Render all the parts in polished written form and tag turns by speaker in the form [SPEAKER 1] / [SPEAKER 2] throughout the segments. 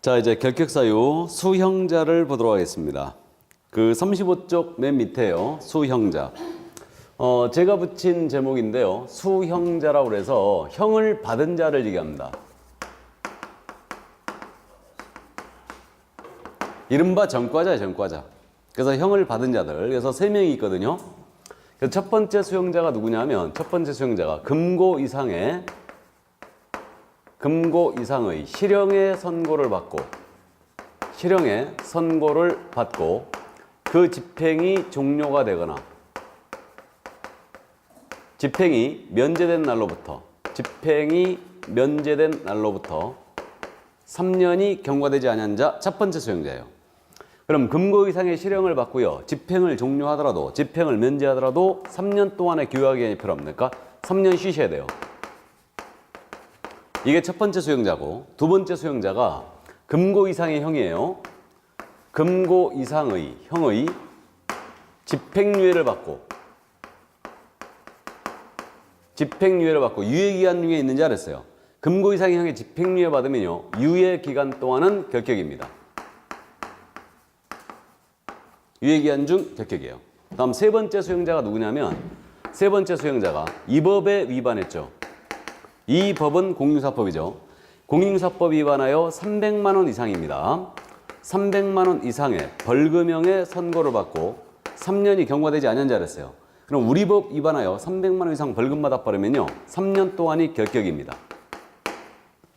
[SPEAKER 1] 자, 이제 결격사유 수형자를 보도록 하겠습니다. 그 35쪽 맨 밑에요. 수형자. 제가 붙인 제목인데요. 수형자라고 해서 형을 받은 자를 얘기합니다. 이른바 전과자예요, 전과자. 그래서 형을 받은 자들. 그래서 3명이 있거든요. 그래서 첫 번째 수형자가 누구냐면, 첫 번째 수형자가 금고 이상의 실형의 선고를 받고 그 집행이 종료가 되거나 집행이 면제된 날로부터 3년이 경과되지 아니한 자 첫 번째 수형자예요. 그럼 금고 이상의 실형을 받고요. 집행을 종료하더라도, 집행을 면제하더라도 3년 동안의 교화기간이 필요 없으니까 3년 쉬셔야 돼요. 이게 첫 번째 수형자고, 두 번째 수형자가 금고 이상의 형이에요. 금고 이상의 형의 집행유예를 받고 유예기간 중에 있는지 알았어요. 금고 이상의 형의 집행유예 받으면요, 유예기간 동안은 결격입니다. 유예기간 중 결격이에요. 다음 세 번째 수형자가 누구냐면, 세 번째 수형자가 이 법에 위반했죠. 이 법은 공유사법이죠. 공유사법 위반하여 300만 원 이상입니다. 300만 원 이상의 벌금형의 선고를 받고 3년이 경과되지 않은 자랬어요. 그럼 우리 법 위반하여 300만 원 이상 벌금 받아버리면요, 3년 동안이 결격입니다.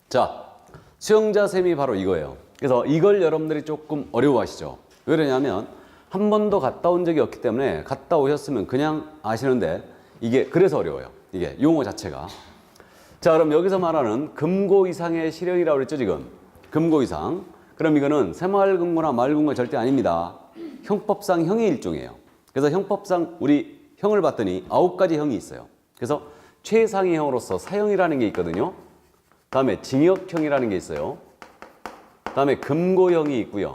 [SPEAKER 1] 자, 수형자 셈이 바로 이거예요. 그래서 이걸 여러분들이 조금 어려워하시죠. 왜 그러냐면 한 번도 갔다 온 적이 없기 때문에, 갔다 오셨으면 그냥 아시는데 이게 그래서 어려워요. 이게 용어 자체가. 자, 그럼 여기서 말하는 금고 이상의 실형이라고 그랬죠, 지금. 금고 이상. 그럼 이거는 새마을금고나 마을금고 절대 아닙니다. 형법상 형의 일종이에요. 그래서 형법상 우리 형을 봤더니 9가지 형이 있어요. 그래서 최상위 형으로서 사형이라는 게 있거든요. 다음에 징역형이라는 게 있어요. 다음에 금고형이 있고요.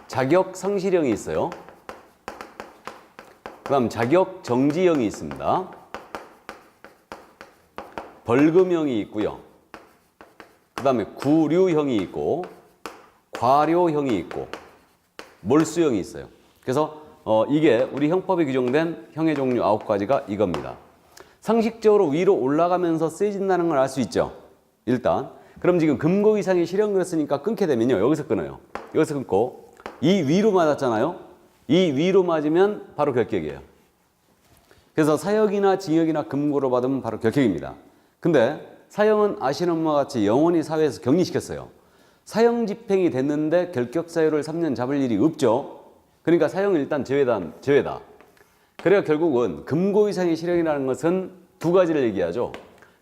[SPEAKER 1] 자격상실형이 있어요. 그 다음 자격정지형이 있습니다. 벌금형이 있고요. 그 다음에 구류형이 있고, 과료형이 있고, 몰수형이 있어요. 그래서 이게 우리 형법에 규정된 형의 종류 9가지가 이겁니다. 상식적으로 위로 올라가면서 세진다는 걸 알 수 있죠. 일단 그럼 지금 금고 이상의 실형 그랬으니까 끊게 되면요, 여기서 끊어요. 여기서 끊고 이 위로 맞았잖아요. 이 위로 맞으면 바로 결격이에요. 그래서 사형이나 징역이나 금고로 받으면 바로 결격입니다. 근데 사형은 아시는 바와 같이 영원히 사회에서 격리시켰어요. 사형 집행이 됐는데 결격 사유를 3년 잡을 일이 없죠. 그러니까 사형은 일단 제외다. 그래야 결국은 금고 이상의 실형이라는 것은 두 가지를 얘기하죠.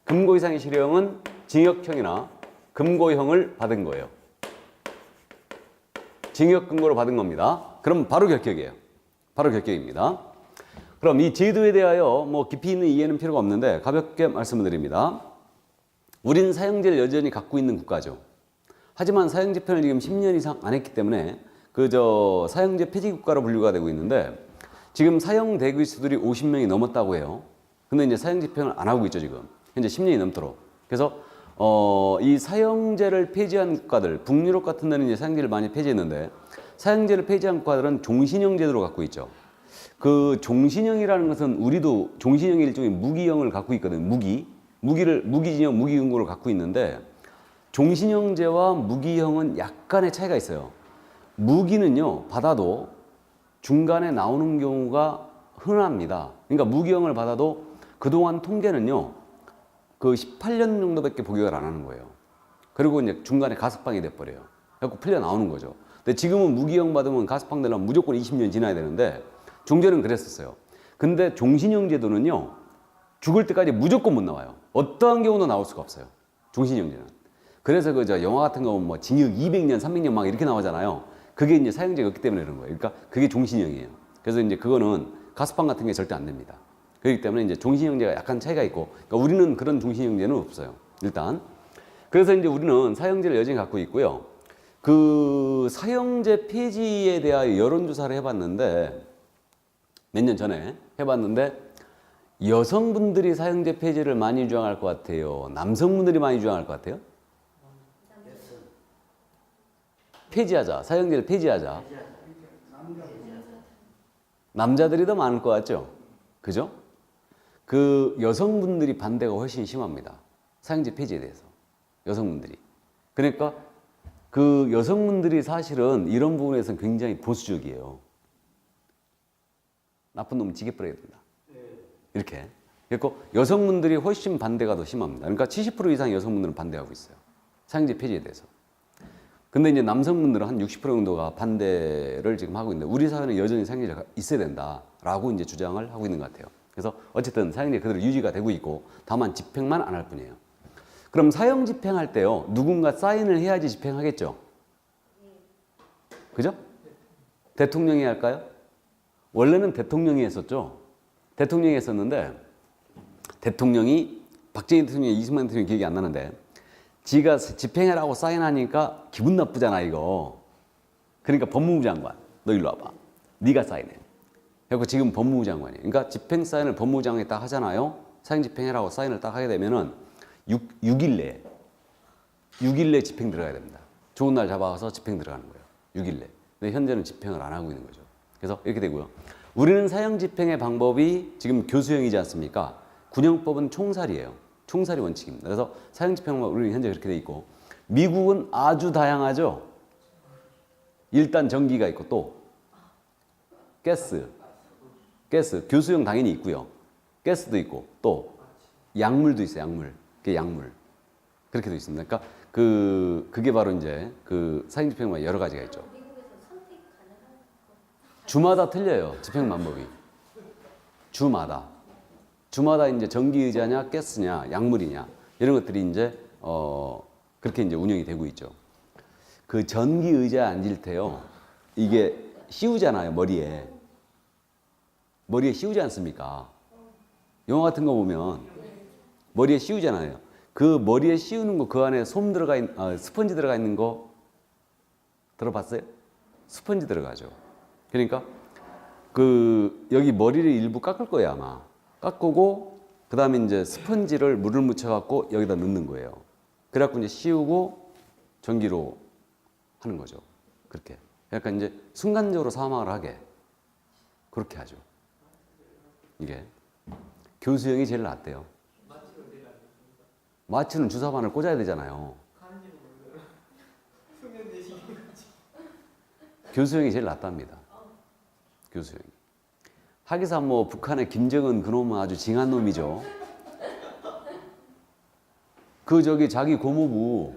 [SPEAKER 1] 금고 이상의 실형은 징역형이나 금고형을 받은 거예요. 징역 금고로 받은 겁니다. 그럼 바로 결격이에요. 바로 결격입니다. 그럼 이 제도에 대하여 뭐 깊이 있는 이해는 필요가 없는데 가볍게 말씀을 드립니다. 우리는 사형제를 여전히 갖고 있는 국가죠. 하지만 사형 집행을 지금 10년 이상 안 했기 때문에 사형제 폐지 국가로 분류가 되고 있는데, 지금 사형 대기 수들이 50명이 넘었다고 해요. 근데 이제 사형 집행을 안 하고 있죠, 지금. 현재 10년이 넘도록. 그래서 이 사형제를 폐지한 국가들, 북유럽 같은 데는 이제 사형제를 많이 폐지했는데, 사형제를 폐지한 국가들은 종신형 제도를 갖고 있죠. 그 종신형이라는 것은 우리도 종신형의 일종의 무기형을 갖고 있거든요. 무기징역, 무기금고를 갖고 있는데, 종신형제와 무기형은 약간의 차이가 있어요. 무기는요, 받아도 중간에 나오는 경우가 흔합니다. 그러니까 무기형을 받아도 그동안 통계는요, 그 18년 정도밖에 복역을 안 하는 거예요. 그리고 이제 중간에 가석방이 돼버려요. 그래서 풀려 나오는 거죠. 근데 지금은 무기형 받으면 가석방 되려면 무조건 20년 지나야 되는데, 종전은 그랬었어요. 근데 종신형 제도는요, 죽을 때까지 무조건 못 나와요. 어떠한 경우도 나올 수가 없어요. 종신형제는. 그래서 영화 같은 거 보면 뭐 징역 200년, 300년 막 이렇게 나오잖아요. 그게 이제 사형제가 없기 때문에 그런 거예요. 그러니까 그게 종신형이에요. 그래서 이제 그거는 가석방 같은 게 절대 안 됩니다. 그렇기 때문에 이제 종신형제가 약간 차이가 있고, 그러니까 우리는 그런 종신형제는 없어요. 일단. 그래서 이제 우리는 사형제를 여전히 갖고 있고요. 그 사형제 폐지에 대하여 여론조사를 해봤는데, 몇 년 전에 해봤는데, 여성분들이 사형제 폐지를 많이 주장할 것 같아요? 남성분들이 많이 주장할 것 같아요? 폐지하자. 사형제를 폐지하자. 남자들이 더 많을 것 같죠? 그죠? 그 여성분들이 반대가 훨씬 심합니다. 사형제 폐지에 대해서. 여성분들이. 그러니까 그 여성분들이 사실은 이런 부분에서는 굉장히 보수적이에요. 나쁜 놈은 지게 뿌려야 된다. 이렇게. 그리고 여성분들이 훨씬 반대가 더 심합니다. 그러니까 70% 이상 여성분들은 반대하고 있어요. 사형제 폐지에 대해서. 근데 이제 남성분들은 한 60% 정도가 반대를 지금 하고 있는데 우리 사회는 여전히 사형제가 있어야 된다라고 이제 주장을 하고 있는 것 같아요. 그래서 어쨌든 사형제 그대로 유지가 되고 있고 다만 집행만 안 할 뿐이에요. 그럼 사형 집행할 때요. 누군가 사인을 해야지 집행하겠죠. 그죠? 대통령이 할까요? 원래는 대통령이 했었죠. 대통령이 했었는데 대통령이 박정희 대통령이 이승만 대통령이 기억이 안 나는데 지가 집행해라고 사인하니까 기분 나쁘잖아 이거. 그러니까 법무부 장관 너 일로 와봐. 네가 사인해. 그리고 지금 법무부 장관이에요. 그러니까 집행 사인을 법무부 장관이 딱 하잖아요. 사형 집행해라고 사인을 딱 하게 되면은 6일 내에 집행 들어가야 됩니다. 좋은 날 잡아서 집행 들어가는 거예요. 6일 내. 근데 현재는 집행을 안 하고 있는 거죠. 그래서 이렇게 되고요. 우리는 사형 집행의 방법이 지금 교수형이지 않습니까? 군형법은 총살이에요. 총살이 원칙입니다. 그래서 사형 집행만 우리는 현재 그렇게 돼 있고 미국은 아주 다양하죠. 일단 전기가 있고 또 가스 교수형 당연히 있고요. 가스도 있고 또 약물도 있어요. 약물 그렇게 돼 있습니다. 그러니까 그게 바로 이제 그 사형 집행만 여러 가지가 있죠. 주마다 틀려요. 집행 방법이 주마다 이제 전기 의자냐 가스냐 약물이냐 이런 것들이 이제 그렇게 이제 운영이 되고 있죠. 그 전기 의자에 앉을 때요. 이게 씌우잖아요. 머리에 씌우지 않습니까? 영화 같은 거 보면 머리에 씌우잖아요. 그 머리에 씌우는 거 그 안에 솜 들어가 있는 스펀지 들어가 있는 거 들어봤어요? 스펀지 들어가죠. 그러니까 그 여기 머리를 일부 깎을 거예요 아마. 깎고 그 다음에 이제 스펀지를 물을 묻혀갖고 여기다 넣는 거예요. 그래갖고 이제 씌우고 전기로 하는 거죠. 그렇게. 약간 이제 순간적으로 사망을 하게 그렇게 하죠. 이게 교수형이 제일 낫대요. 마취는 주사바늘 꽂아야 되잖아요. 교수형이 제일 낫답니다. 교수형이. 하기사 뭐 북한의 김정은 그놈은 아주 징한 놈이죠. 그 저기 자기 고모부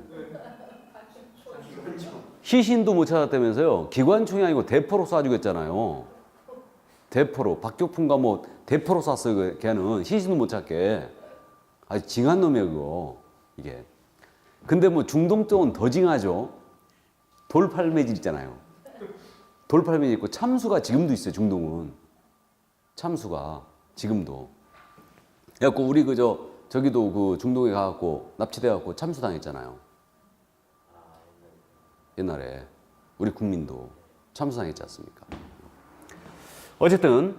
[SPEAKER 1] 시신도 못 찾았다면서요. 기관총이 아니고 대포로 쏴 죽였잖아요. 대포로. 박격풍과 뭐 대포로 쐈어요. 걔는 시신도 못 찾게. 아주 징한 놈이에요 그거. 이게. 근데 뭐 중동 쪽은 더 징하죠. 돌팔매질 있잖아요. 돌팔매질 있고 참수가 지금도 있어요. 중동은. 참수가 지금도. 그래갖고 우리 저기도 그 중동에 가갖고 납치돼갖고 참수당했잖아요. 옛날에 우리 국민도 참수당했지 않습니까? 어쨌든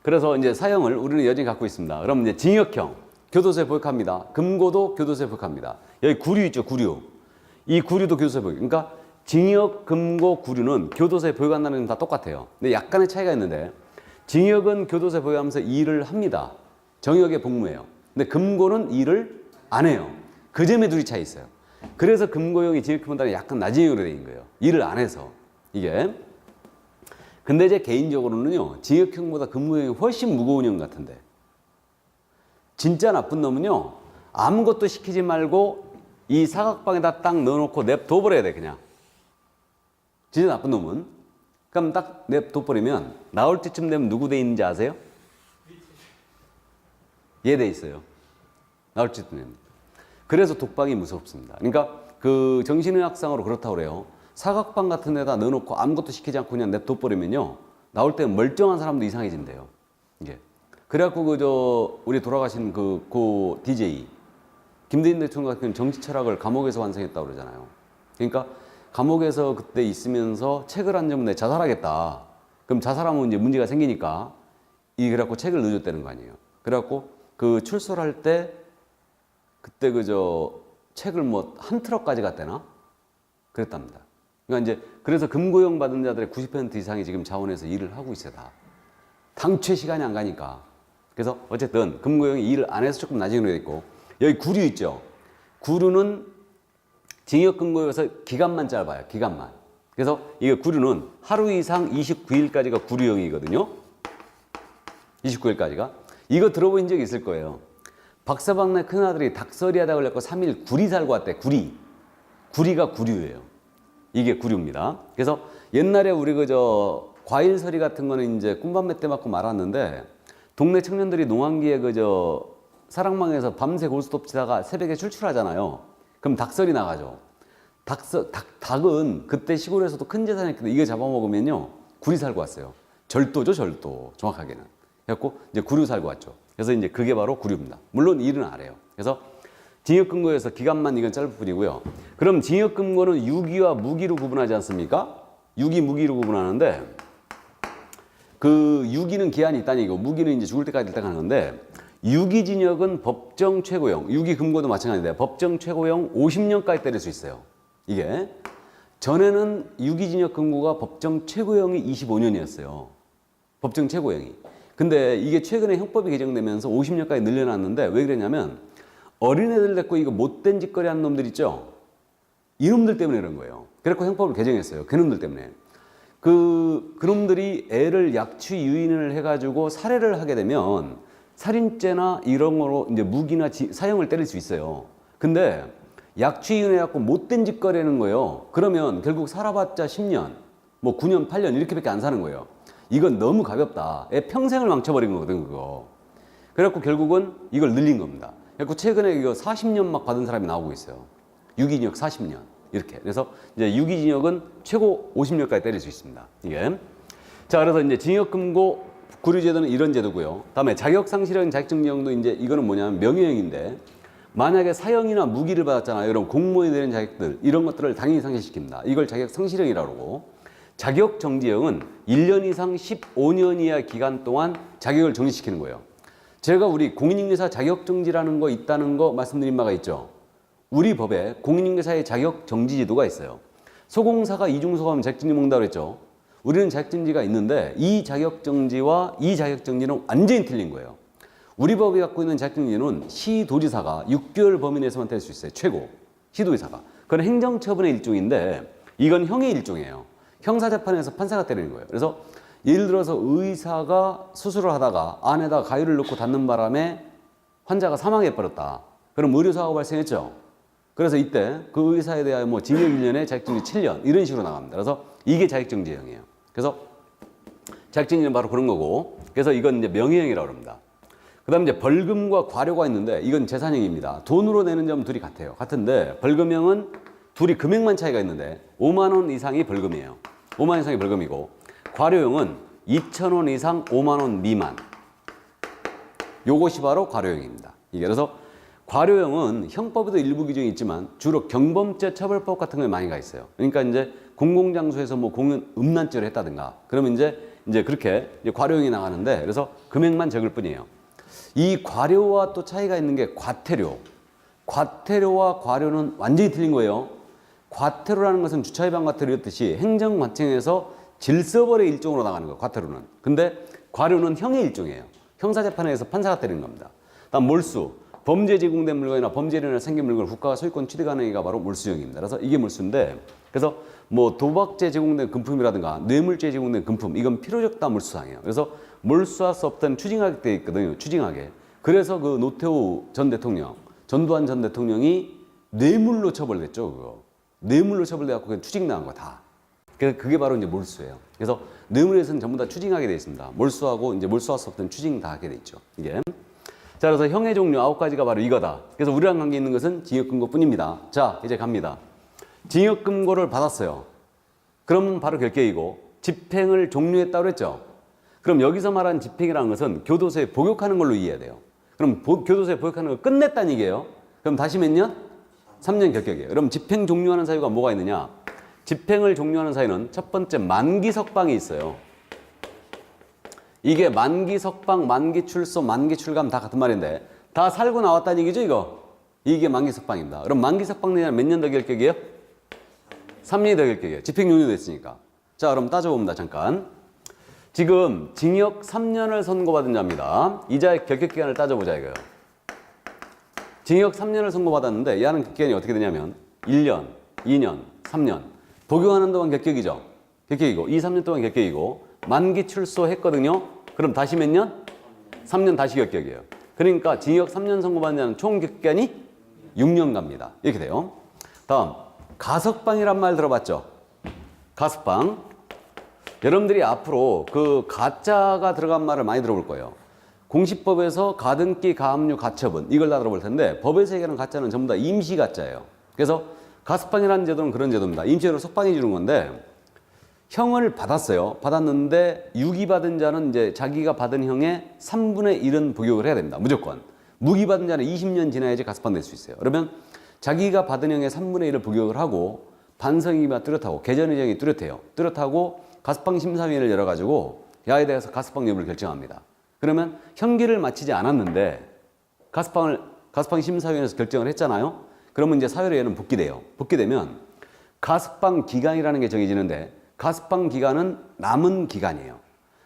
[SPEAKER 1] 그래서 이제 사형을 우리는 여전히 갖고 있습니다. 그럼 이제 징역형 교도소에 보역합니다. 금고도 교도소에 보역합니다. 여기 구류 있죠, 구류. 이 구류도 교도소에 보역. 그러니까 징역, 금고, 구류는 교도소에 보역한다는 건 다 똑같아요. 근데 약간의 차이가 있는데 징역은 교도소에 보역하면서 일을 합니다. 정역의 복무예요. 근데 금고는 일을 안 해요. 그 점에 둘이 차이 있어요. 그래서 금고형이 징역형보다는 약간 낮은 형으로 되어 있는 거예요. 일을 안 해서. 이게. 근데 이제 개인적으로는요. 징역형보다 금고형이 훨씬 무거운 형 같은데. 진짜 나쁜 놈은요. 아무것도 시키지 말고 이 사각방에다 딱 넣어놓고 냅둬버려야 돼 그냥. 진짜 나쁜 놈은. 그럼 딱 냅둬버리면 나올 때쯤 되면 누구 돼 있는지 아세요? 얘 돼 있어요. 나올 때쯤 되면. 그래서 독방이 무섭습니다. 그러니까 그 정신의학상으로 그렇다고 그래요. 사각방 같은 데다 넣어놓고 아무것도 시키지 않고 그냥 냅둬버리면요. 나올 때 멀쩡한 사람도 이상해진대요. 이게. 그래갖고 우리 돌아가신 고 DJ 김대중 대통령 같은 정치 철학을 감옥에서 완성했다고 그러잖아요. 그러니까 감옥에서 그때 있으면서 책을 한 점 내 자살하겠다. 그럼 자살하면 이제 문제가 생기니까 그래갖고 책을 넣어줬다는 거 아니에요. 그래갖고 그 출소할 때 그때 책을 뭐 한 트럭까지 갔대나? 그랬답니다. 그러니까 이제 그래서 금고용 받은 자들의 90% 이상이 지금 자원에서 일을 하고 있어요. 다. 당최 시간이 안 가니까. 그래서 어쨌든 금고용이 일을 안 해서 조금 나중에 되어 있고 여기 구류 있죠. 구류는 징역금고에서 기간만 짧아요. 기간만. 그래서 이게 구류는 하루 이상 29일까지가 구류형이거든요. 29일까지가. 이거 들어본 적이 있을 거예요. 박사박내 큰아들이 닭서리 하다 걸렸고 3일 구리 살고 왔대. 구리. 구리가 구류예요. 이게 구류입니다. 그래서 옛날에 우리 그저 과일서리 같은 거는 이제 꿈밤매 때 맞고 말았는데 동네 청년들이 농한기에 그저 사랑방에서 밤새 고스톱 치다가 새벽에 출출하잖아요. 그럼 닭서리 나가죠. 닭은 그때 시골에서도 큰 재산이었거든요. 이거 잡아먹으면요. 구리 살고 왔어요. 절도죠, 절도. 정확하게는. 그래갖고 이제 구류 살고 왔죠. 그래서 이제 그게 바로 구류입니다. 물론 일은 안 해요. 그래서 징역금고에서 기간만 이건 짧을 뿐이고요. 그럼 징역금고는 유기와 무기로 구분하지 않습니까? 유기, 무기로 구분하는데 그 유기는 기한이 있다는 얘기고 무기는 이제 죽을 때까지 일단 하는 건데 유기징역은 법정 최고형, 유기금고도 마찬가지인데 법정 최고형 50년까지 때릴 수 있어요. 이게 전에는 유기징역 금고가 법정 최고형이 25년이었어요. 법정 최고형이. 근데 이게 최근에 형법이 개정되면서 50년까지 늘려놨는데 왜 그랬냐면 어린애들 데리고 이거 못된 짓거리 하는 놈들 있죠? 이놈들 때문에 그런 거예요. 그래서 형법을 개정했어요. 그놈들 때문에. 그놈들이 애를 약취 유인을 해가지고 살해를 하게 되면 살인죄나 이런 거로 이제 무기나 사형을 때릴 수 있어요. 근데 약취 유인해갖고 못된 짓거리 하는 거예요. 그러면 결국 살아봤자 10년, 뭐 9년, 8년 이렇게밖에 안 사는 거예요. 이건 너무 가볍다. 애 평생을 망쳐버린 거거든, 그거. 그래갖고 결국은 이걸 늘린 겁니다. 그래갖고 최근에 이거 40년 막 받은 사람이 나오고 있어요. 유기징역 40년. 이렇게. 그래서 이제 유기징역은 최고 50년까지 때릴 수 있습니다. 이게. 자, 그래서 이제 징역금고 구류제도는 이런 제도고요. 다음에 자격상실형 자격정지형도 이제 이거는 뭐냐면 명예형인데 만약에 사형이나 무기를 받았잖아요. 이런 공무원이 되는 자격들, 이런 것들을 당연히 상실시킵니다. 이걸 자격상실형이라고 그러고 자격정지형은 1년 이상 15년 이하 기간 동안 자격을 정지시키는 거예요. 제가 우리 공인중개사 자격정지라는 거 있다는 거 말씀드린 바가 있죠. 우리 법에 공인중개사의 자격정지제도가 있어요. 소공사가 이중소가하면 자격정지 먹는다고 그랬죠. 우리는 자격정지가 있는데 이 자격정지와 이 자격정지는 완전히 틀린 거예요. 우리 법이 갖고 있는 자격정지는 시도지사가 6개월 범위 내에서만 뗄 수 있어요. 최고. 시도지사가. 그건 행정처분의 일종인데 이건 형의 일종이에요. 형사재판에서 판사가 때리는 거예요. 그래서 예를 들어서 의사가 수술을 하다가 안에다 가위를 넣고 닫는 바람에 환자가 사망해버렸다. 그럼 의료사고가 발생했죠. 그래서 이때 그 의사에 대하여 뭐 징역 1년에 자격정지 7년 이런 식으로 나갑니다. 그래서 이게 자격정지형이에요. 그래서 자격정지는 바로 그런 거고 그래서 이건 이제 명예형이라고 합니다. 그 다음에 이제 벌금과 과료가 있는데 이건 재산형입니다. 돈으로 내는 점은 둘이 같아요. 같은데 벌금형은 둘이 금액만 차이가 있는데 5만 원 이상이 벌금이에요. 5만 원 이상이 벌금이고 과료형은 2천 원 이상 5만 원 미만. 요것이 바로 과료형입니다. 이게 그래서 과료형은 형법에도 일부 규정이 있지만 주로 경범죄 처벌법 같은 거에 많이 가 있어요. 그러니까 이제 공공장소에서 뭐 공연 음란죄를 했다든가 그러면 이제 그렇게 이제 과료형이 나가는데 그래서 금액만 적을 뿐이에요. 이 과료와 또 차이가 있는 게 과태료. 과태료와 과료는 완전히 틀린 거예요. 과태료라는 것은 주차위반 과태료 였듯이 행정관청에서 질서벌의 일종으로 나가는 거예요. 과태료는. 근데 과료는 형의 일종이에요. 형사재판에서 판사가 때리는 겁니다. 다음 몰수. 범죄 제공된 물건이나 범죄로 인해 생긴 물건을 국가가 소유권 취득하는 얘기가 바로 몰수형입니다. 그래서 이게 몰수인데 그래서 뭐 도박죄 제공된 금품이라든가 뇌물죄 제공된 금품 이건 필요적다 몰수상이에요. 그래서 몰수할 수 없다는 추징하게 돼 있거든요. 추징하게. 그래서 그 노태우 전 대통령, 전두환 전 대통령이 뇌물로 처벌됐죠. 그거. 뇌물로 처벌돼갖고 추징당한 거 다. 그래서 그게 바로 이제 몰수예요. 그래서 뇌물에서는 전부 다 추징하게 돼 있습니다. 몰수하고 이제 몰수할 수 없다는 추징 다 하게 돼 있죠. 이게. 자, 그래서 형의 종류 9가지가 바로 이거다. 그래서 우리랑 관계 있는 것은 징역금고뿐입니다. 자, 이제 갑니다. 징역금고를 받았어요. 그럼 바로 결격이고 집행을 종료했다고 그랬죠. 그럼 여기서 말하는 집행이라는 것은 교도소에 복역하는 걸로 이해해야 돼요. 그럼 교도소에 복역하는 걸 끝냈다는 얘기예요. 그럼 다시 몇 년? 3년 결격이에요. 그럼 집행 종료하는 사유가 뭐가 있느냐? 집행을 종료하는 사유는 첫 번째 만기 석방이 있어요. 이게 만기 석방, 만기 출소, 만기 출감 다 같은 말인데 다 살고 나왔다는 얘기죠, 이거. 이게 만기 석방입니다. 그럼 만기 석방 내년 몇 년 더 결격이에요? 3년이 더 결격이에요. 집행유예 됐으니까. 자, 그럼 따져봅니다. 잠깐. 지금 징역 3년을 선고받은 자입니다. 이자의 결격기간을 따져보자 이거예요. 징역 3년을 선고받았는데 얘는 결격기간이 어떻게 되냐면 1년, 2년, 3년. 복용하는 동안 결격이죠. 결격이고 2, 3년 동안 결격이고 만기 출소했거든요. 그럼 다시 몇 년? 3년 다시 결격이에요. 그러니까 징역 3년 선고받은 자는 총 결격기간이 6년 갑니다. 이렇게 돼요. 다음 가석방이란 말 들어봤죠? 가석방. 여러분들이 앞으로 그 가짜가 들어간 말을 많이 들어볼 거예요. 공시법에서 가등기, 가압류, 가처분 이걸 다 들어볼 텐데 법에서 얘기하는 가짜는 전부 다 임시 가짜예요. 그래서 가석방이라는 제도는 그런 제도입니다. 임시로 석방해 주는 건데 형을 받았어요. 받았는데 유기받은 자는 이제 자기가 받은 형의 3분의 1은 복역을 해야 됩니다. 무조건. 무기받은 자는 20년 지나야지 가석방 될 수 있어요. 그러면 자기가 받은 형의 3분의 1을 복역을 하고 반성이가 뚜렷하고 개전 의정이 뚜렷해요. 뚜렷하고 가석방 심사위원회를 열어가지고 야에 대해서 가석방 여부를 결정합니다. 그러면 형기를 마치지 않았는데 가석방 심사위원회에서 결정을 했잖아요. 그러면 이제 사회로 얘는 복귀돼요. 복귀되면 가석방 기간이라는 게 정해지는데 가석방 기간은 남은 기간이에요.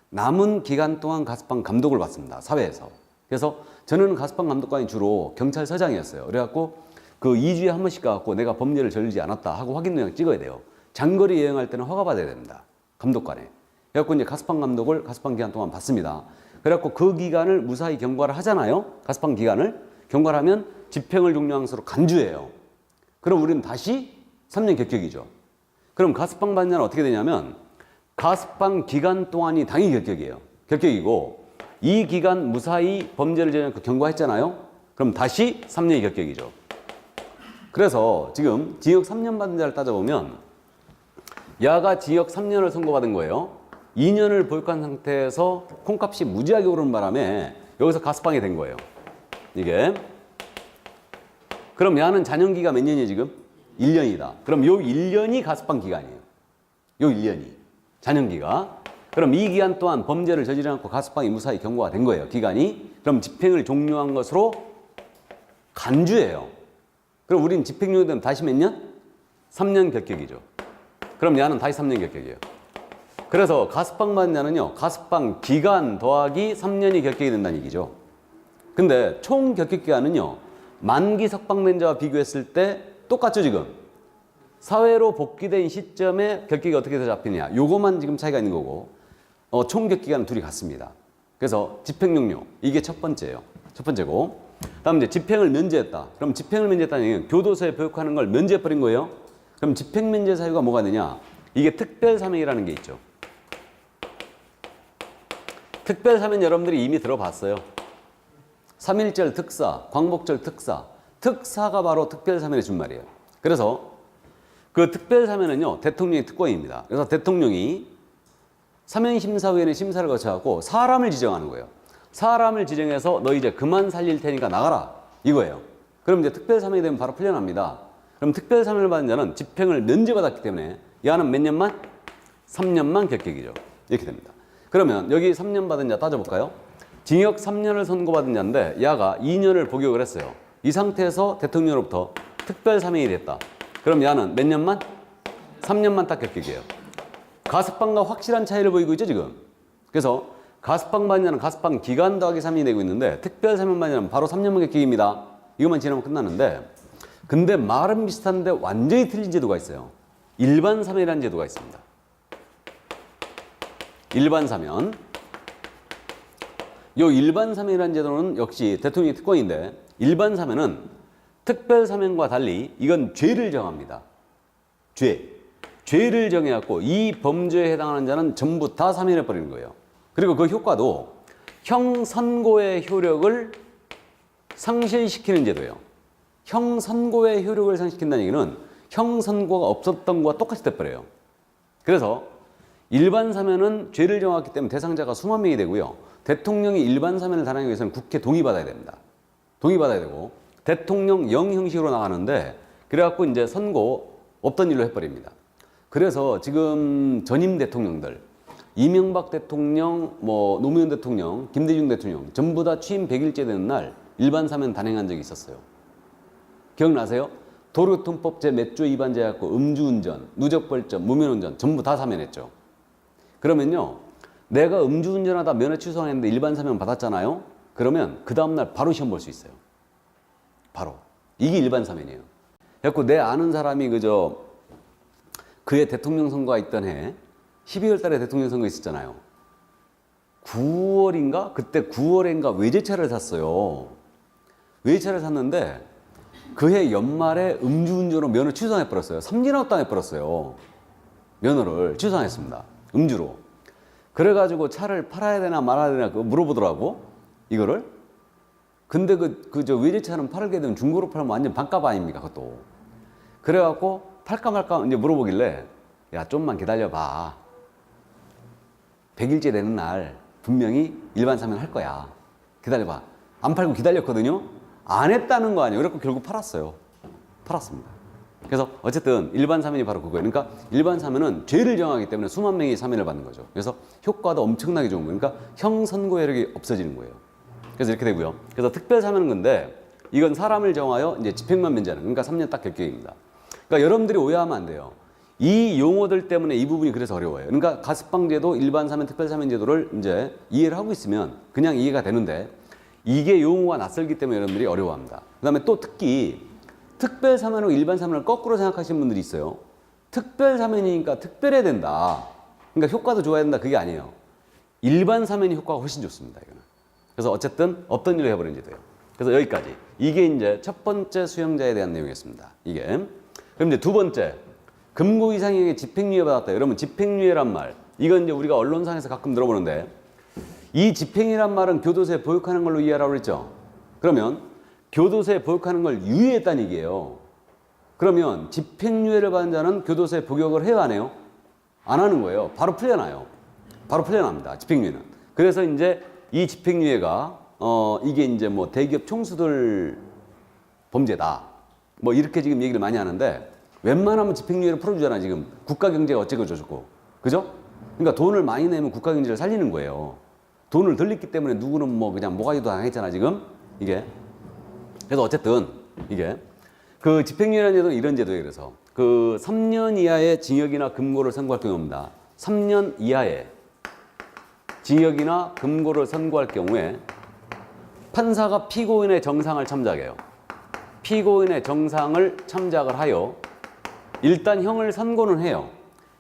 [SPEAKER 1] 남은 기간 동안 가석방 감독을 받습니다. 사회에서. 그래서 저는 가석방 감독관이 주로 경찰서장이었어요. 그래갖고 그 2주에 한 번씩 가갖고 내가 범죄를 저지르지 않았다 하고 확인 영장 찍어야 돼요. 장거리 여행할 때는 허가받아야 됩니다. 감독관에. 그래갖고 이제 가석방 감독을 가석방 기간 동안 받습니다. 그래갖고 그 기간을 무사히 경과를 하잖아요. 가석방 기간을 경과를 하면 집행을 종료한 것으로 간주해요. 그럼 우리는 다시 3년 결격이죠. 그럼 가석방 받는 자는 어떻게 되냐면 가석방 기간 동안이 당연히 결격이에요. 결격이고 이 기간 무사히 범죄를 저지르고 경과했잖아요. 그럼 다시 3년이 결격이죠. 그래서 지금 징역 3년 받은 자를 따져보면 야가 징역 3년을 선고받은 거예요. 2년을 보육한 상태에서 콩값이 무지하게 오르는 바람에 여기서 가석방이 된 거예요. 이게. 그럼 야는 잔영기가 몇 년이에요 지금? 1년이다. 그럼 요 1년이 가석방 기간이에요. 요 1년이. 잔영기가. 그럼 이 기간 동안 범죄를 저지르지 않고 가석방이 무사히 경고가 된 거예요. 기간이. 그럼 집행을 종료한 것으로 간주해요. 그럼 우린 집행유예 되면 다시 몇 년? 3년 결격이죠. 그럼 야는 다시 3년 결격이에요. 그래서 가석방 받는 자는요. 가석방 기간 더하기 3년이 결격이 된다는 얘기죠. 근데 총 결격 기간은요. 만기 석방된 자와 비교했을 때 똑같죠 지금. 사회로 복귀된 시점에 결격이 어떻게 더 잡히냐. 요거만 지금 차이가 있는 거고 총 결격 기간은 둘이 같습니다. 그래서 집행용료 이게 첫 번째예요. 첫 번째고 다음 이제 집행을 면제했다. 그럼 집행을 면제했다는 얘기는 교도소에 보육하는 걸 면제해버린 거예요. 그럼 집행 면제 사유가 뭐가 되냐. 이게 특별사면이라는 게 있죠. 특별사면 여러분들이 이미 들어봤어요. 3.1절 특사, 광복절 특사. 특사가 바로 특별사면의 준말이에요. 그래서 그 특별사면은요. 대통령의 특권입니다. 그래서 대통령이 사면심사위원회 심사를 거쳐갖고 사람을 지정하는 거예요. 사람을 지정해서 너 이제 그만 살릴 테니까 나가라. 이거예요. 그럼 이제 특별사면이 되면 바로 풀려납니다. 그럼 특별사면을 받은 자는 집행을 면제받았기 때문에 야는 몇 년만? 3년만 결격이죠. 이렇게 됩니다. 그러면 여기 3년 받은 자 따져볼까요? 징역 3년을 선고받은 자인데 야가 2년을 복역을 했어요. 이 상태에서 대통령으로부터 특별사면이 됐다. 그럼 야는 몇 년만? 3년만 딱 결격이에요. 가석방과 확실한 차이를 보이고 있죠 지금. 그래서 가석방 받는 자는 가석방 기간 더하기 3년이 되고 있는데 특별사면 받는 자는 바로 3년만 결격입니다. 이것만 지나면 끝나는데 근데 말은 비슷한데 완전히 틀린 제도가 있어요. 일반 사면이라는 제도가 있습니다. 일반 사면. 요 일반 사면이라는 제도는 역시 대통령의 특권인데 일반 사면은 특별 사면과 달리 이건 죄를 정합니다. 죄를 정해갖고 이 범죄에 해당하는 자는 전부 다 사면해 버리는 거예요. 그리고 그 효과도 형 선고의 효력을 상실시키는 제도예요. 형 선고의 효력을 상실시킨다는 얘기는 형 선고가 없었던 것과 똑같이 돼버려요. 그래서 일반 사면은 죄를 정했기 때문에 대상자가 수만 명이 되고요. 대통령이 일반 사면을 단행하기 위해서는 국회 동의받아야 됩니다. 동의받아야 되고 대통령령 형식으로 나가는데 그래갖고 이제 선고 없던 일로 해버립니다. 그래서 지금 전임 대통령들 이명박 대통령, 노무현 대통령, 김대중 대통령 전부 다 취임 100일째 되는 날 일반 사면 단행한 적이 있었어요. 기억나세요? 도로교통법 제 몇 조 위반 제약고 음주운전, 누적벌점, 무면운전 전부 다 사면했죠. 그러면요, 내가 음주운전하다 면허 취소했는데 일반 사면 받았잖아요. 그러면 그 다음날 바로 시험 볼 수 있어요. 바로. 이게 일반 사면이에요. 그래서 내 아는 사람이 그해 대통령 선거가 있던 해 12월 달에 대통령 선거 있었잖아요. 9월인가? 그때 9월인가 외제차를 샀어요. 외제차를 샀는데 그해 연말에 음주운전으로 면허 취소해버렸어요. 삼진아웃 당해버렸어요. 면허를 취소했습니다. 음주로. 그래가지고 차를 팔아야 되나 말아야 되나 그거 물어보더라고. 이거를. 근데 저 외제차는 팔게 되면 중고로 팔면 완전 반값 아닙니까? 그것도. 그래갖고 팔까 말까 이제 물어보길래 야, 좀만 기다려봐. 100일째 되는 날 분명히 일반 사면 할 거야. 기다려봐. 안 팔고 기다렸거든요. 안 했다는 거 아니에요. 그래서 결국 팔았어요. 팔았습니다. 그래서 어쨌든 일반 사면이 바로 그거예요. 그러니까 일반 사면은 죄를 정하기 때문에 수만 명이 사면을 받는 거죠. 그래서 효과도 엄청나게 좋은 거예요. 그러니까 형 선고효력이 없어지는 거예요. 그래서 이렇게 되고요. 그래서 특별 사면은 근데 이건 사람을 정하여 이제 집행만 면제하는, 그러니까 3년 딱 결격입니다. 그러니까 여러분들이 오해하면 안 돼요. 이 용어들 때문에 이 부분이 그래서 어려워요. 그러니까 가습방제도, 일반 사면, 특별 사면 제도를 이제 이해를 하고 있으면 그냥 이해가 되는데 이게 용어가 낯설기 때문에 여러분들이 어려워합니다. 그 다음에 또 특히 특별 사면하고 일반 사면을 거꾸로 생각하시는 분들이 있어요. 특별 사면이니까 특별해야 된다. 그러니까 효과도 좋아야 된다. 그게 아니에요. 일반 사면이 효과가 훨씬 좋습니다. 이거는. 그래서 어쨌든 없던 일로 해버린 제도예요. 그래서 여기까지. 이게 이제 첫 번째 수용자에 대한 내용이었습니다. 이게. 그럼 이제 두 번째. 금고 이상형의 집행유예 받았다. 여러분 집행유예란 말. 이건 이제 우리가 언론상에서 가끔 들어보는데 이 집행이란 말은 교도소에 보육하는 걸로 이해하라고 그랬죠. 그러면 교도소에 보육하는 걸 유예했다는 얘기예요. 그러면 집행유예를 받은 자는 교도소에 복역을 해요, 안 해요? 안 하는 거예요. 바로 풀려나요. 바로 풀려납니다. 집행유예는. 그래서 이제 이 집행유예가 이게 이제 뭐 대기업 총수들 범죄다. 뭐 이렇게 지금 얘기를 많이 하는데 웬만하면 집행유예를 풀어주잖아. 지금 국가 경제가 어쩌고 저쩌고. 그죠? 그러니까 돈을 많이 내면 국가 경제를 살리는 거예요. 돈을 덜 냈기 때문에 누구는 뭐 그냥 모가지도 당했잖아 지금 이게. 그래서 어쨌든 이게 그 집행유예라는 제도는 이런 제도예요. 그래서 그 3년 이하의 징역이나 금고를 선고할 경우입니다. 3년 이하의 징역이나 금고를 선고할 경우에 판사가 피고인의 정상을 참작해요. 피고인의 정상을 참작을 하여 일단 형을 선고는 해요.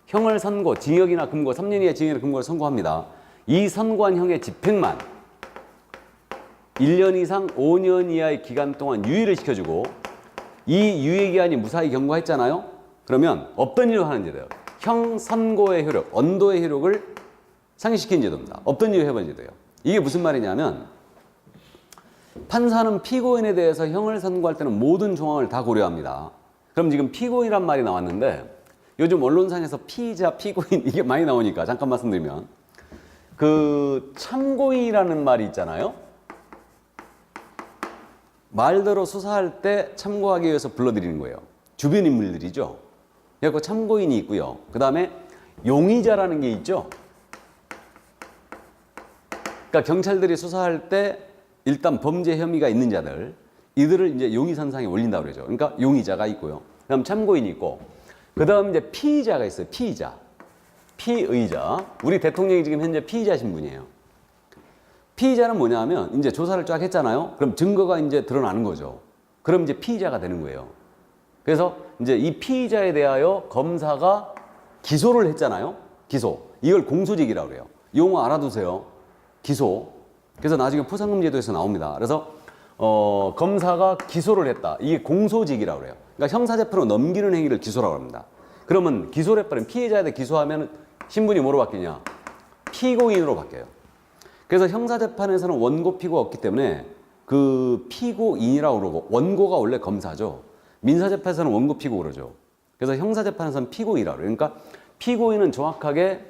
[SPEAKER 1] 형을 선고, 징역이나 금고, 3년 이하의 징역이나 금고를 선고합니다. 이 선고한 형의 집행만 1년 이상 5년 이하의 기간 동안 유예를 시켜주고 이 유예기한이 무사히 경과했잖아요. 그러면 없던 일로 하는 제도예요. 형 선고의 효력, 언도의 효력을 상실시킨 제도입니다. 없던 일로 해본 제도예요. 이게 무슨 말이냐면 판사는 피고인에 대해서 형을 선고할 때는 모든 조항을 다 고려합니다. 그럼 지금 피고인이란 말이 나왔는데 요즘 언론상에서 피의자, 피고인 이게 많이 나오니까 잠깐 말씀드리면 그 참고인이라는 말이 있잖아요. 말대로 수사할 때 참고하기 위해서 불러들이는 거예요. 주변 인물들이죠. 그래서 참고인이 있고요. 그 다음에 용의자라는 게 있죠. 그러니까 경찰들이 수사할 때 일단 범죄 혐의가 있는 자들 이들을 이제 용의선상에 올린다고 그러죠. 그러니까 용의자가 있고요. 그다음 참고인이 있고 그다음 이제 피의자가 있어요. 피의자. 피의자. 우리 대통령이 지금 현재 피의자신 분이에요. 피의자는 뭐냐면 이제 조사를 쫙 했잖아요. 그럼 증거가 이제 드러나는 거죠. 그럼 이제 피의자가 되는 거예요. 그래서 이제 이 피의자에 대하여 검사가 기소를 했잖아요. 기소. 이걸 공소직이라고 그래요. 용어 알아두세요. 기소. 그래서 나중에 포상금제도에서 나옵니다. 그래서 검사가 기소를 했다. 이게 공소직이라고 그래요. 그러니까 형사재판으로 넘기는 행위를 기소라고 합니다. 그러면 기소를 해버리면 피해자에 대해 기소하면 신분이 뭐로 바뀌냐? 피고인으로 바뀌어요. 그래서 형사재판에서는 원고 피고가 없기 때문에 그 피고인이라고 그러고 원고가 원래 검사죠. 민사재판에서는 원고 피고 그러죠. 그래서 형사재판에서는 피고인이라고 그래요. 그러니까 피고인은 정확하게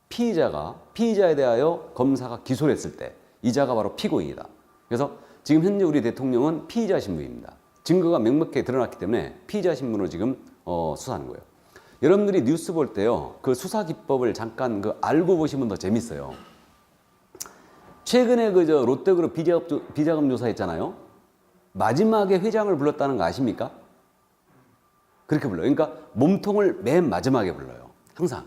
[SPEAKER 1] 피의자에 대하여 검사가 기소를 했을 때 이자가 바로 피고인이다. 그래서 지금 현재 우리 대통령은 피의자 신분입니다. 증거가 명백하게 드러났기 때문에 피의자 신분으로 지금 수사하는 거예요. 여러분들이 뉴스 볼 때요, 그 수사 기법을 잠깐 알고 보시면 더 재밌어요. 최근에 롯데그룹 비자금 조사했잖아요. 마지막에 회장을 불렀다는 거 아십니까? 그렇게 불러요. 그러니까 몸통을 맨 마지막에 불러요. 항상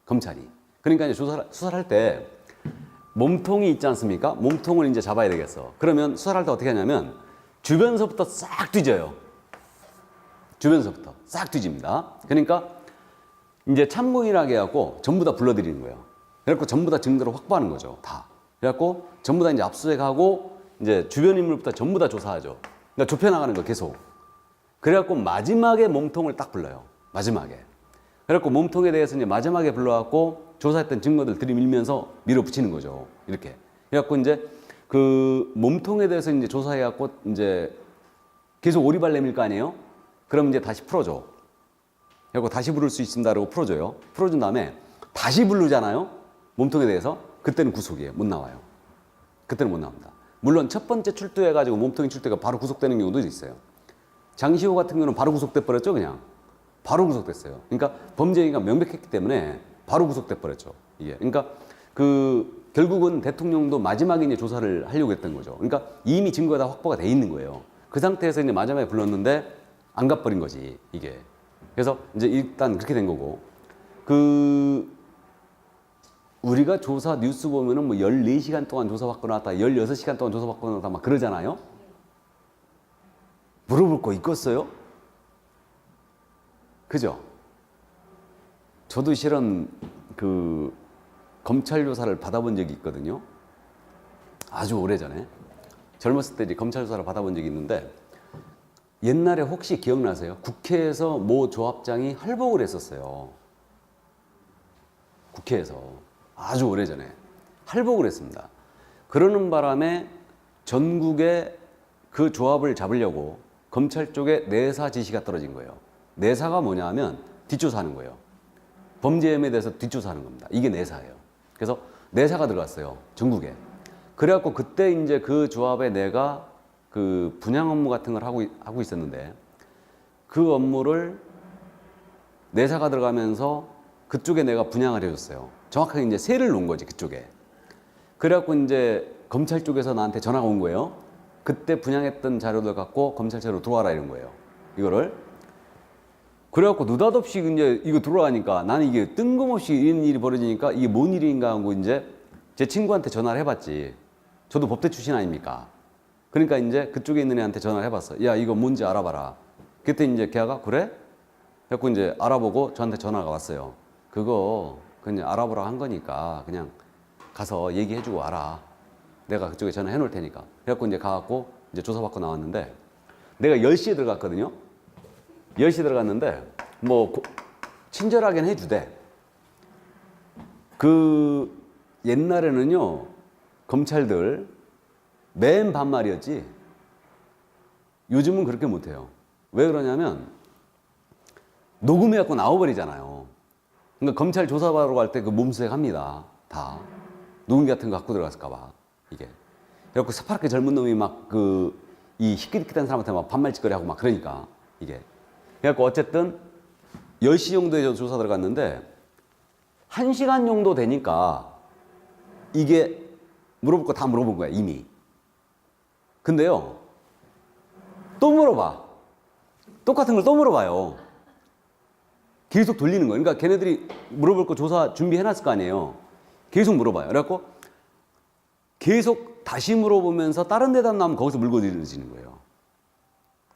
[SPEAKER 1] 검찰이. 그러니까 이제 수사를 할 때 몸통이 있지 않습니까? 몸통을 이제 잡아야 되겠어. 그러면 수사를 할 때 어떻게 하냐면 주변서부터 싹 뒤져요. 주변서부터 싹 뒤집니다. 그러니까 이제 참고인하게 해갖고 전부 다 불러들이는 거예요. 그래갖고 전부 다 증거를 확보하는 거죠. 다. 그래갖고 전부 다 이제 압수수색하고 이제 주변 인물부터 전부 다 조사하죠. 그러니까 좁혀나가는 거 계속. 그래갖고 마지막에 몸통을 딱 불러요. 마지막에. 그래갖고 몸통에 대해서 이제 마지막에 불러갖고 조사했던 증거들 들이밀면서 밀어붙이는 거죠. 이렇게. 그래갖고 이제 그 몸통에 대해서 이제 조사해갖고 이제 계속 오리발 내밀 거 아니에요? 그럼 이제 다시 풀어줘. 그래갖고 다시 부를 수 있습니다라고 풀어줘요. 풀어준 다음에 다시 부르잖아요. 몸통에 대해서. 그때는 구속이에요. 못 나와요. 그때는 못 나옵니다. 물론 첫 번째 출두해가지고 몸통이 출두가 바로 구속되는 경우도 있어요. 장시호 같은 경우는 바로 구속돼 버렸죠, 그냥. 바로 구속됐어요. 그러니까 범죄 행위가 명백했기 때문에 바로 구속돼 버렸죠. 이게. 그러니까 그 결국은 대통령도 마지막에 이제 조사를 하려고 했던 거죠. 그러니까 이미 증거가 다 확보가 돼 있는 거예요. 그 상태에서 이제 마지막에 불렀는데 안 가버린 거지, 이게. 그래서 이제 일단 그렇게 된 거고. 우리가 조사 뉴스 보면은 뭐 14시간 동안 조사받고 나왔다, 16시간 동안 조사받고 나왔다 막 그러잖아요. 물어볼 거 있겠어요? 그죠? 저도 실은 그 검찰 조사를 받아본 적이 있거든요. 아주 오래전에. 젊었을 때 이제 검찰 조사를 받아본 적이 있는데 옛날에 혹시 기억나세요? 국회에서 모 조합장이 할복을 했었어요. 국회에서. 아주 오래전에. 할복을 했습니다. 그러는 바람에 전국에 그 조합을 잡으려고 검찰 쪽에 내사 지시가 떨어진 거예요. 내사가 뭐냐 하면 뒷조사하는 거예요. 범죄 혐의에 대해서 뒷조사하는 겁니다. 이게 내사예요. 그래서 내사가 들어갔어요. 전국에. 그래갖고 그때 이제 그 조합에 내가 그 분양 업무 같은 걸 하고 있었는데 그 업무를 내사가 들어가면서 그쪽에 내가 분양을 해줬어요. 정확하게 이제 세를 놓은 거지, 그쪽에. 그래갖고 이제 검찰 쪽에서 나한테 전화가 온 거예요. 그때 분양했던 자료들 갖고 검찰차로 들어와라 이런 거예요. 이거를. 그래갖고 느닷없이 이제 이거 들어가니까 나는 이게 뜬금없이 이런 일이 벌어지니까 이게 뭔 일인가 하고 이제 제 친구한테 전화를 해봤지. 저도 법대 출신 아닙니까? 그러니까 이제 그쪽에 있는 애한테 전화를 해봤어. 야, 이거 뭔지 알아봐라. 그때 이제 걔가 그래? 그래갖고 이제 알아보고 저한테 전화가 왔어요. 그거 그냥 알아보라 한 거니까 그냥 가서 얘기해주고 와라. 내가 그쪽에 전화해 놓을 테니까. 그래갖고 이제 가갖고 이제 조사받고 나왔는데 내가 10시에 들어갔거든요. 10시에 들어갔는데 뭐 친절하게는 해주대. 그 옛날에는요 검찰들 맨 반말이었지 요즘은 그렇게 못해요. 왜 그러냐면 녹음해갖고 나와버리잖아요. 그러니까 검찰 조사받으러 갈 때 그 몸수색 합니다. 다. 녹음기 같은 거 갖고 들어갔을까봐. 이게. 그래갖고 새파랗게 젊은 놈이 막 이 희끗희끗한 사람한테 막 반말짓거리 하고 막 그러니까. 이게. 그래갖고 어쨌든 10시 정도에 조사 들어갔는데 1시간 정도 되니까 이게 물어볼 거 다 물어본 거야, 이미. 근데요, 또 물어봐. 똑같은 걸 또 물어봐요. 계속 돌리는 거예요. 그러니까 걔네들이 물어볼 거 조사 준비해놨을 거 아니에요. 계속 물어봐요. 그래갖고 계속 다시 물어보면서 다른 대답 나오면 거기서 물고 늘어지는 거예요.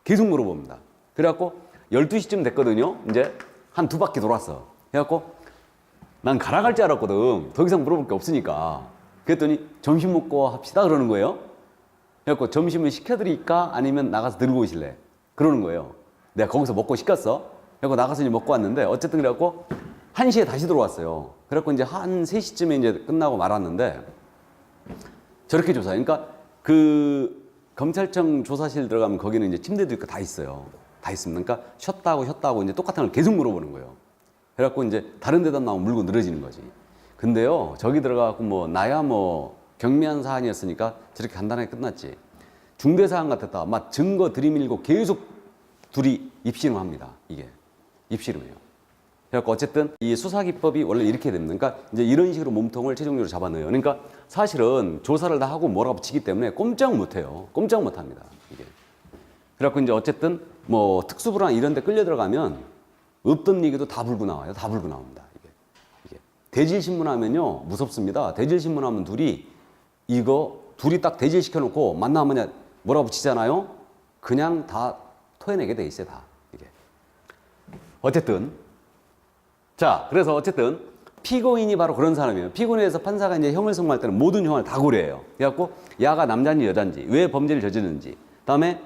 [SPEAKER 1] 계속 물어봅니다. 그래갖고 12시쯤 됐거든요. 이제 한 2바퀴 돌았어. 그래갖고 난 가라 갈 줄 알았거든. 더 이상 물어볼 게 없으니까. 그랬더니 점심 먹고 합시다 그러는 거예요. 그래갖고 점심을 시켜드릴까 아니면 나가서 들고 오실래? 그러는 거예요. 내가 거기서 먹고 시켰어. 그래갖고 나가서 이제 먹고 왔는데 어쨌든 그래갖고 1시에 다시 들어왔어요. 그래갖고 이제 한 3시쯤에 이제 끝나고 말았는데 저렇게 조사해. 그러니까 그 검찰청 조사실 들어가면 거기는 이제 침대도 있고 다 있어요. 다 있습니다. 그러니까 쉬었다고 이제 똑같은 걸 계속 물어보는 거예요. 그래갖고 이제 다른 데다 나오면 물고 늘어지는 거지. 근데요, 저기 들어가갖고 뭐 나야 뭐 경미한 사안이었으니까 저렇게 간단하게 끝났지. 중대 사안 같았다. 막 증거 들이밀고 계속 둘이 입씨름합니다. 이게 입씨름이에요. 그래갖고 어쨌든 이 수사기법이 원래 이렇게 됩니다. 그러니까 이제 이런 식으로 몸통을 최종적으로 잡아넣어요. 그러니까 사실은 조사를 다 하고 몰아붙이기 때문에 꼼짝 못해요. 꼼짝 못합니다. 이게. 그래갖고 이제 어쨌든 뭐 특수부랑 이런 데 끌려 들어가면 없던 얘기도 다 불고 나와요. 다 불고 나옵니다. 이게. 대질신문 하면요. 무섭습니다. 대질신문 하면 둘이 딱 대질시켜 놓고 만나면 몰아붙이잖아요. 그냥 다 토해내게 돼 있어요. 다. 이게. 어쨌든. 자, 그래서 어쨌든 피고인이 바로 그런 사람이에요. 피고인에 대해서 판사가 이제 형을 선고할 때는 모든 형을 다 고려해요. 그래갖고 야가 남자인지 여자인지, 왜 범죄를 저지르는지, 다음에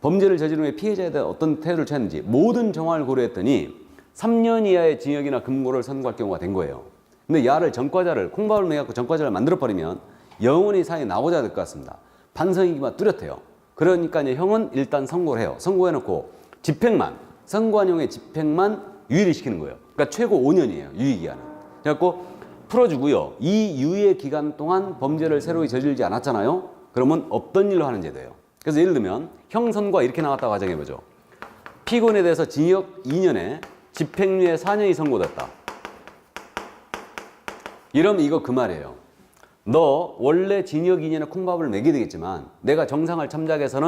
[SPEAKER 1] 범죄를 저지른 후에 피해자에 대한 어떤 태도를 취했는지 모든 정황을 고려했더니 3년 이하의 징역이나 금고를 선고할 경우가 된 거예요. 근데 야를 전과자를 콩밥을 먹여갖고 전과자를 만들어버리면 영원히 사회에 나오자 될 것 같습니다. 반성이기만 뚜렷해요. 그러니까 이제 형은 일단 선고를 해요. 선고해놓고 집행만, 선고한 형의 집행만 유예를 시키는 거예요. 그러니까 최고 5년이에요. 유예기간은. 그래갖고 풀어주고요. 이 유예 기간 동안 범죄를 새로이 저지르지 않았잖아요. 그러면 없던 일로 하는 제도예요. 그래서 예를 들면 형 선고가 이렇게 나왔다고 가정해보죠. 피고인에 대해서 징역 2년에 집행유예 4년이 선고됐다. 이러면 이거 그 말이에요. 너 원래 징역 2년에 콩밥을 먹여야 되겠지만 내가 정상을 참작해서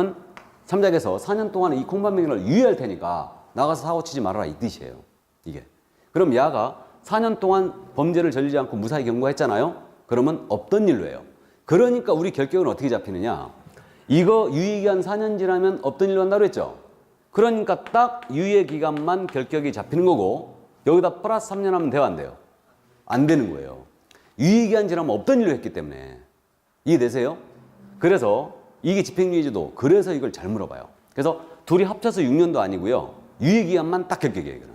[SPEAKER 1] 4년 동안 이 콩밥 먹이를 유예할 테니까 나가서 사고 치지 말아라 이 뜻이에요. 이게. 그럼 야가 4년 동안 범죄를 저지르지 않고 무사히 경고했잖아요. 그러면 없던 일로 해요. 그러니까 우리 결격은 어떻게 잡히느냐. 이거 유예기간 4년 지나면 없던 일로 한다고 했죠. 그러니까 딱 유예기간만 결격이 잡히는 거고 여기다 플러스 3년 하면 돼요 안 돼요? 안 되는 거예요. 유예기간 지나면 없던 일로 했기 때문에. 이해되세요? 그래서 이게 집행유예제도 그래서 이걸 잘 물어봐요. 그래서 둘이 합쳐서 6년도 아니고요. 유예기간만 딱 결격이에요. 이거는.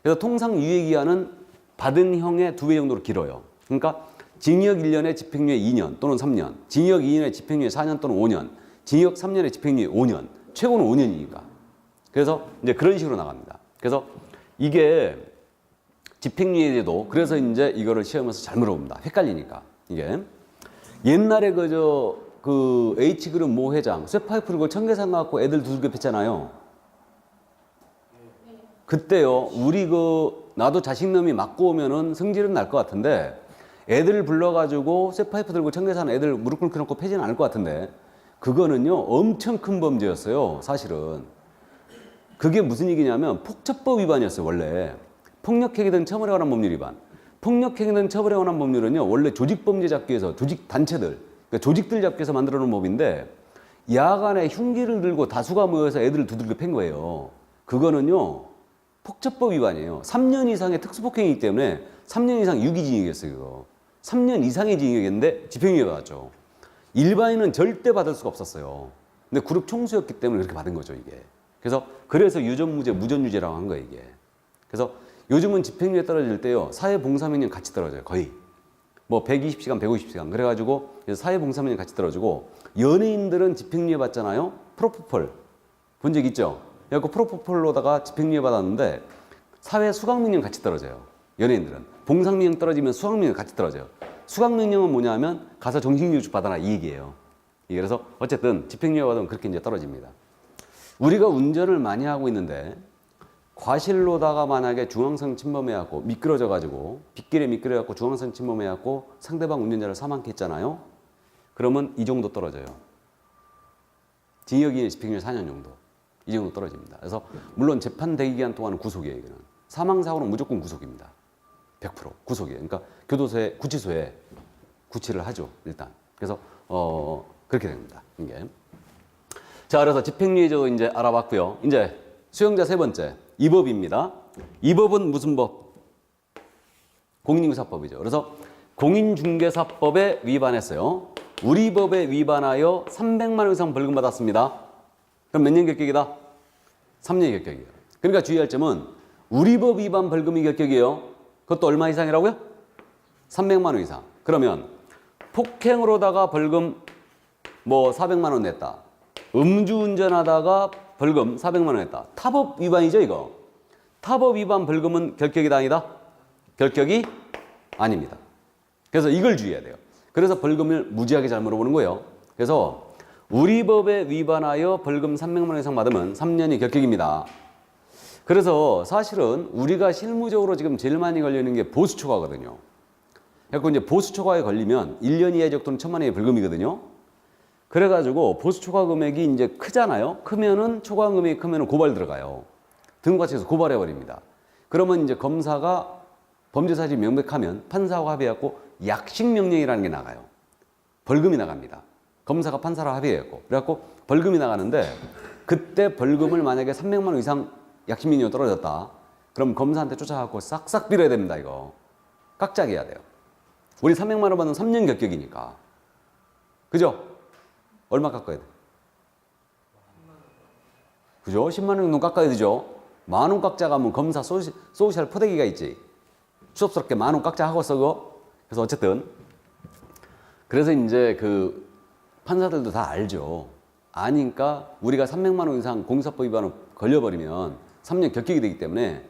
[SPEAKER 1] 그래서 통상 유예기간은 받은 형의 2배 정도로 길어요. 그러니까 징역 1년에 집행유예 2년 또는 3년, 징역 2년에 집행유예 4년 또는 5년, 징역 3년에 집행유예 5년, 최고는 5년이니까. 그래서 이제 그런 식으로 나갑니다. 그래서 이게 집행유예제도 그래서 이제 이거를 시험에서 잘 물어봅니다. 헷갈리니까. 이게 옛날에 그 H그룹 모 회장 쇠파이프를 그 청계산 갖고 애들 두들겨 팼잖아요. 그때요. 우리 나도 자식놈이 맞고 오면은 성질은 날 것 같은데 애들 불러가지고 쇠파이프 들고 청계산 애들 무릎 꿇고 놓고 패지는 않을 것 같은데 그거는요 엄청 큰 범죄였어요. 사실은 그게 무슨 얘기냐면 폭처법 위반이었어요. 원래 폭력행위 등 처벌에 관한 법률 위반. 폭력행위 등 처벌에 관한 법률은요 원래 조직범죄 잡기 위해서 조직 단체들 그러니까 조직들 잡기 위해서 만들어 놓은 법인데 야간에 흉기를 들고 다수가 모여서 애들을 두들겨 팬 거예요. 그거는요 폭처법 위반이에요. 3년 이상의 특수폭행이기 때문에 3년 이상 유기징역이었어요. 그거. 3년 이상의 징역이었는데 집행유예 받았죠. 일반인은 절대 받을 수가 없었어요. 근데 그룹 총수였기 때문에 그렇게 받은 거죠. 이게. 그래서 유전무죄, 무전유죄라고 한 거예요. 이게. 그래서 요즘은 집행유예 떨어질 때요. 사회봉사명령 같이 떨어져요. 거의. 뭐 120시간, 150시간. 그래가지고 사회봉사명령 같이 떨어지고 연예인들은 집행유예 받잖아요. 프로포폴. 본 적 있죠? 그래서 프로포폴로다가 집행유예 받았는데 사회 수강명령 같이 떨어져요. 연예인들은. 봉상명령 떨어지면 수강명령 같이 떨어져요. 수강명령은 뭐냐면 가서 정신교육 받아라 이 얘기예요. 그래서 어쨌든 집행유예 받으면 그렇게 이제 떨어집니다. 우리가 운전을 많이 하고 있는데 과실로다가 만약에 중앙선 침범해갖고 미끄러져가지고 빗길에 미끄러져갖고 중앙선 침범해갖고 상대방 운전자를 사망케 했잖아요. 그러면 이 정도 떨어져요. 징역이 집행유예 4년 정도. 이 정도 떨어집니다. 그래서 물론 재판 대기 기간 동안은 구속이에요. 이거는. 사망사고는 무조건 구속입니다. 100% 구속이에요. 그러니까 교도소에 구치소에 구치를 하죠. 일단. 그래서 그렇게 됩니다. 이게. 자, 그래서 집행유예제도 이제 알아봤고요. 이제 수용자 세 번째 이 법입니다. 이 법은 무슨 법? 공인중개사법이죠. 그래서 공인중개사법에 위반했어요. 우리 법에 위반하여 300만 원 이상 벌금 받았습니다. 그럼 몇 년 결격이다? 3년 결격이에요. 그러니까 주의할 점은 우리 법 위반 벌금이 결격이에요. 그것도 얼마 이상이라고요? 300만 원 이상. 그러면 폭행으로다가 벌금 뭐 400만 원 냈다. 음주운전하다가 벌금 400만 원 냈다. 타법 위반이죠 이거. 타법 위반 벌금은 결격이다 아니다? 결격이 아닙니다. 그래서 이걸 주의해야 돼요. 그래서 벌금을 무지하게 잘 물어보는 거예요. 그래서 우리 법에 위반하여 벌금 300만 원 이상 받으면 3년이 결격입니다. 그래서 사실은 우리가 실무적으로 지금 제일 많이 걸리는 게 보수초과거든요. 그래서 이제 보수초과에 걸리면 1년 이하의 적 또는 1,000만 원의 벌금이거든요. 그래가지고 보수 초과 금액이 이제 크잖아요. 크면은 초과 금액이 크면은 고발 들어가요. 등록과실에서 고발해 버립니다. 그러면 이제 검사가 범죄 사실이 명백하면 판사하고 합의해갖고 약식 명령이라는 게 나가요. 벌금이 나갑니다. 검사가 판사랑 합의해갖고 그래갖고 벌금이 나가는데 그때 벌금을 만약에 300만 원 이상 약식 명령이 떨어졌다. 그럼 검사한테 쫓아가고 싹싹 빌어야 됩니다. 이거 깍짝이 해야 돼요. 우리 300만 원 받는 3년 격격이니까. 그죠? 얼마 깎아야 돼? 그죠? 10만 원 정도 깎아야 되죠? 만 원 깎자 가면 검사 소셜 포대기가 있지. 추접스럽게 만 원 깎자 하고 써고. 그래서 어쨌든 그래서 이제 그 판사들도 다 알죠. 아니까 우리가 300만 원 이상 공사법 위반으로 걸려버리면 3년 격격이 되기 때문에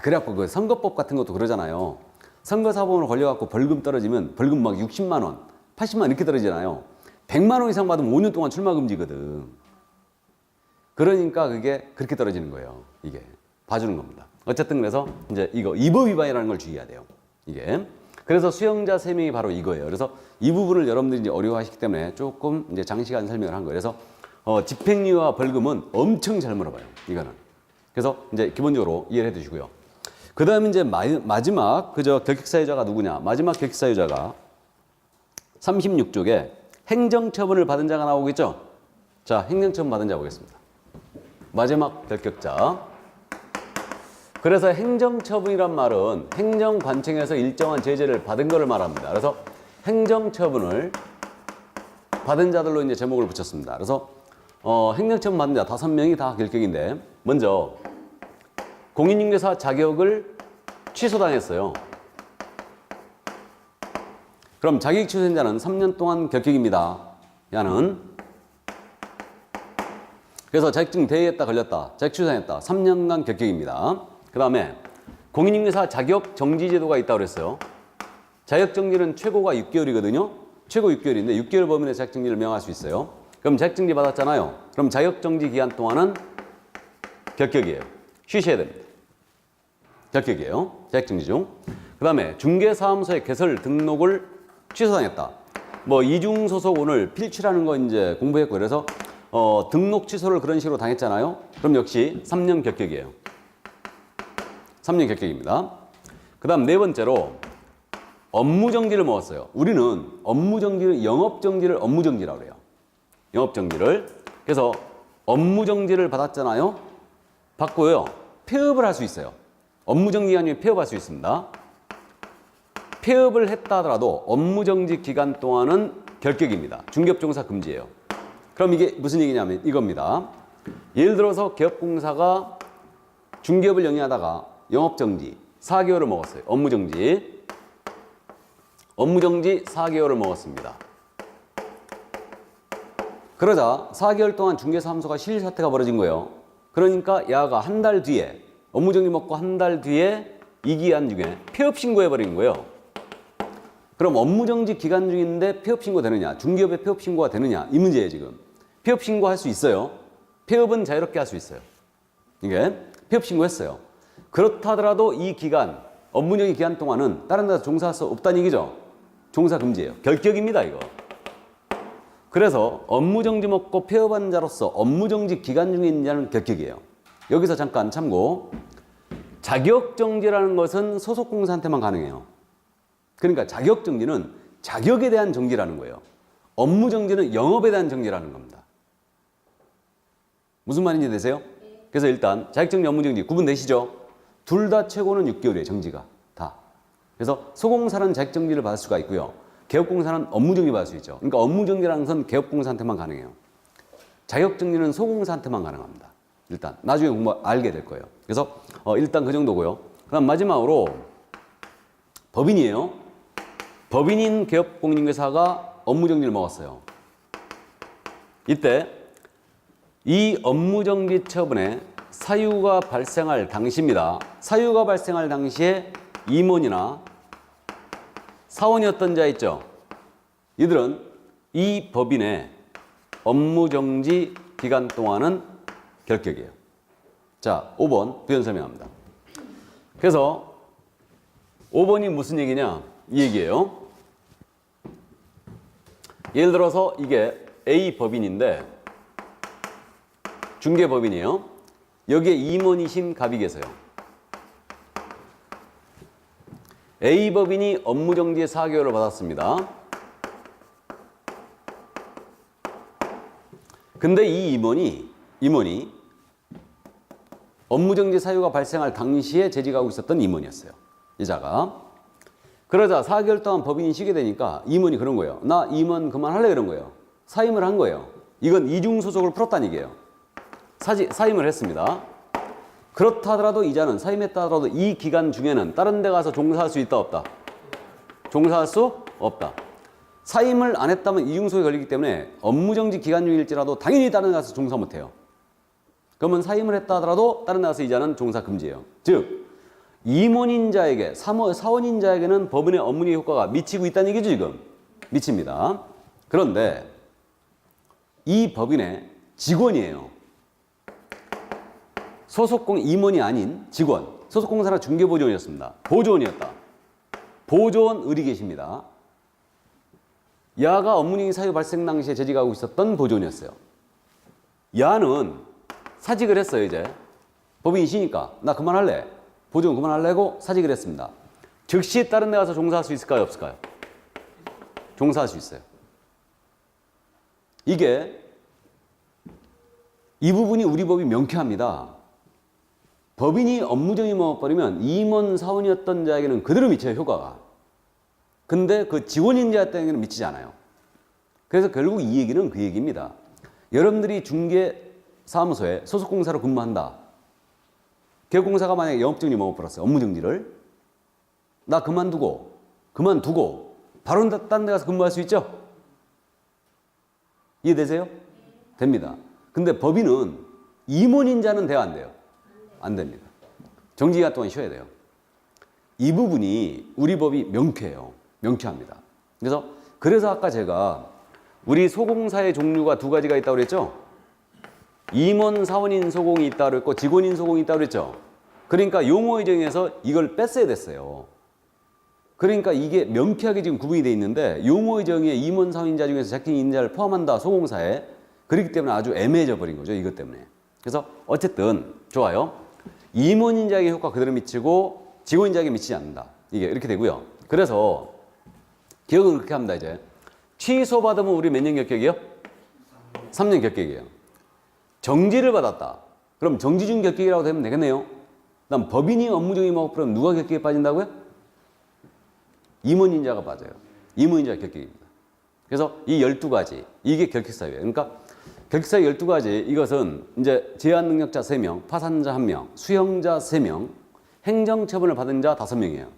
[SPEAKER 1] 그래갖고 그 선거법 같은 것도 그러잖아요. 선거사범으로 걸려갖고 벌금 떨어지면 벌금 막 60만 원, 80만 원 이렇게 떨어지잖아요. 100만 원 이상 받으면 5년 동안 출마 금지거든. 그러니까 그게 그렇게 떨어지는 거예요. 이게 봐주는 겁니다. 어쨌든 그래서 이제 이거 위법 위반이라는 걸 주의해야 돼요. 이게 그래서 수용자 3명이 바로 이거예요. 그래서 이 부분을 여러분들이 이제 어려워하시기 때문에 조금 이제 장시간 설명을 한 거예요. 그래서 집행유예와 벌금은 엄청 잘 물어봐요. 이거는. 그래서 이제 기본적으로 이해를 해두시고요. 그 다음에 이제 마지막 결격사유자가 누구냐? 마지막 결격사유자가 36쪽에 행정처분을 받은 자가 나오겠죠? 자, 행정처분 받은 자 보겠습니다. 마지막 결격자. 그래서 행정처분이란 말은 행정관청에서 일정한 제재를 받은 것을 말합니다. 그래서 행정처분을 받은 자들로 이제 제목을 붙였습니다. 그래서 행정처분 받은 자 5명이 다 결격인데 먼저 공인중개사 자격을 취소당했어요. 그럼 자격 취소된 자는 3년 동안 결격입니다. 야는 그래서 자격증 대회했다 걸렸다. 자격 취소당했다. 3년간 결격입니다. 그 다음에 공인중개사 자격 정지 제도가 있다고 그랬어요. 자격 정지는 최고가 6개월이거든요. 최고 6개월인데 6개월 범위 내 자격 정지를 명할 수 있어요. 그럼 자격 정지 받았잖아요. 그럼 자격 정지 기간 동안은 결격이에요. 쉬셔야 됩니다. 결격이에요. 자격 정지 중. 그 다음에 중개사무소의 개설 등록을 취소당했다. 뭐 이중 소속 오늘 필취라는 거 이제 공부했고 그래서 등록 취소를 그런 식으로 당했잖아요. 그럼 역시 3년 결격이에요. 3년 결격입니다. 그 다음 네 번째로 업무정지를 먹었어요. 우리는 업무정지를 영업정지를 업무정지라고 그래요. 영업정지를. 그래서 업무정지를 받았잖아요. 받고요. 폐업을 할 수 있어요. 업무정지 기간 중에 폐업할 수 있습니다. 폐업을 했다 하더라도 업무정지 기간 동안은 결격입니다. 중개업종사 금지예요. 그럼 이게 무슨 얘기냐면 이겁니다. 예를 들어서 개업공사가 중개업을 영위하다가 영업정지 4개월을 먹었어요. 업무정지 4개월을 먹었습니다. 그러자 4개월 동안 중개사무소가 실사태가 벌어진 거예요. 그러니까 야가 한 달 뒤에 업무정지 먹고 한 달 뒤에 이 기간 중에 폐업 신고해버린 거예요. 그럼 업무정지 기간 중인데 폐업 신고 되느냐? 중개업에 폐업 신고가 되느냐? 이 문제예요 지금. 폐업 신고할 수 있어요. 폐업은 자유롭게 할 수 있어요. 이게 폐업 신고했어요. 그렇다 하더라도 이 기간, 업무정지 기간 동안은 다른 데서 종사할 수 없다는 얘기죠. 종사 금지예요. 결격입니다 이거. 그래서 업무정지 먹고 폐업한 자로서 업무정지 기간 중에 있는 자는 결격이에요. 여기서 잠깐 참고. 자격정지라는 것은 소속공사한테만 가능해요. 그러니까 자격정지는 자격에 대한 정지라는 거예요. 업무정지는 영업에 대한 정지라는 겁니다. 무슨 말인지 되세요? 그래서 일단 자격정지, 업무정지 구분되시죠? 둘 다 최고는 6개월이에요. 정지가 다. 그래서 소공사는 자격정지를 받을 수가 있고요. 개업공사는 업무정지 받을 수 있죠. 그러니까 업무정지라는 건 개업공사한테만 가능해요. 자격정지는 소공사한테만 가능합니다. 일단 나중에 알게 될 거예요. 그래서 일단 그 정도고요. 그다음 마지막으로 법인이에요. 법인인 개업공인중개사가 업무정지를 먹었어요. 이때 이 업무정지 처분에 사유가 발생할 당시입니다. 사유가 발생할 당시에 임원이나 사원이었던 자 있죠. 이들은 이 법인의 업무정지 기간 동안은 결격이에요. 자, 5번 부연 설명합니다. 그래서 5번이 무슨 얘기냐? 이 얘기예요. 예를 들어서 이게 A 법인인데 중개법인이에요. 여기에 임원이신 갑이 계세요. A 법인이 업무정지 4개월을 받았습니다. 근데 이 임원이 업무정지 사유가 발생할 당시에 재직하고 있었던 임원이었어요. 여자가. 그러자 4개월 동안 법인이 쉬게 되니까 임원이 그런 거예요. 나 임원 그만할래 그런 거예요. 사임을 한 거예요. 이건 이중소속을 풀었다는 얘기예요. 사임을 했습니다. 그렇다 하더라도 이자는 사임했다 하더라도 이 기간 중에는 다른 데 가서 종사할 수 있다 없다? 종사할 수 없다. 사임을 안 했다면 이중소속에 걸리기 때문에 업무정지 기간 중일지라도 당연히 다른 데 가서 종사 못해요. 그러면 사임을 했다 하더라도 다른 데 가서 이자는 종사 금지예요. 즉 임원인자에게 사원인자에게는 법인의 업무의 효과가 미치고 있다는 얘기죠. 지금 미칩니다. 그런데 이 법인의 직원이에요. 소속공 임원이 아닌 직원, 소속공사나 중개보조원이었습니다. 보조원이었다. 보조원 을이 계십니다. 야가 업무정지 사유 발생 당시에 재직하고 있었던 보조원이었어요. 야는 사직을 했어요. 이제 법인이 쉬니까 나 그만할래. 보조원 그만하려고 사직을 했습니다. 즉시 다른 데 가서 종사할 수 있을까요? 없을까요? 종사할 수 있어요. 이 부분이 우리 법이 명쾌합니다. 법인이 업무정지 먹어버리면 임원 사원이었던 자에게는 그대로 미쳐요. 효과가. 근데 그 직원인자에게는 미치지 않아요. 그래서 결국 이 얘기는 그 얘기입니다. 여러분들이 중개사무소에 소속공사로 근무한다. 개업공사가 만약에 영업정지 먹어버렸어요. 업무정지를. 나 그만두고 바로 다른 데 가서 근무할 수 있죠? 이해되세요? 됩니다. 근데 법인은 임원인자는 돼요, 안 돼요? 안 됩니다. 정지기간 동안 쉬어야 돼요. 이 부분이 우리 법이 명쾌해요. 명쾌합니다. 그래서 아까 제가 우리 소공사의 종류가 두 가지가 있다고 그랬죠? 임원 사원인 소공이 있다고 그랬고 직원인 소공이 있다고 그랬죠? 그러니까 용어의 정의에서 이걸 뺐어야 됐어요. 그러니까 이게 명쾌하게 지금 구분이 돼 있는데 용어의 정의에 임원 사원인자 중에서 자격증 있는 자를 포함한다 소공사에. 그렇기 때문에 아주 애매해져 버린 거죠. 이것 때문에. 그래서 어쨌든 좋아요. 임원인자에게 효과 그대로 미치고 직원인자에게 미치지 않는다. 이게 이렇게 되고요. 그래서 기억은 그렇게 합니다. 이제 취소받으면 우리 몇 년 결격이요? 3년 결격이에요. 정지를 받았다. 그럼 정지 중 결격이라고 되면 되겠네요. 그다음 법인이 업무정지 먹어버리면 누가 결격에 빠진다고요? 임원인자가 빠져요. 임원인자 결격입니다. 그래서 이 12가지 이게 결격사유예요. 그러니까 결격사유 12가지 이것은 이제 제한 능력자 3명, 파산자 1명, 수형자 3명, 행정처분을 받은 자 5명이에요.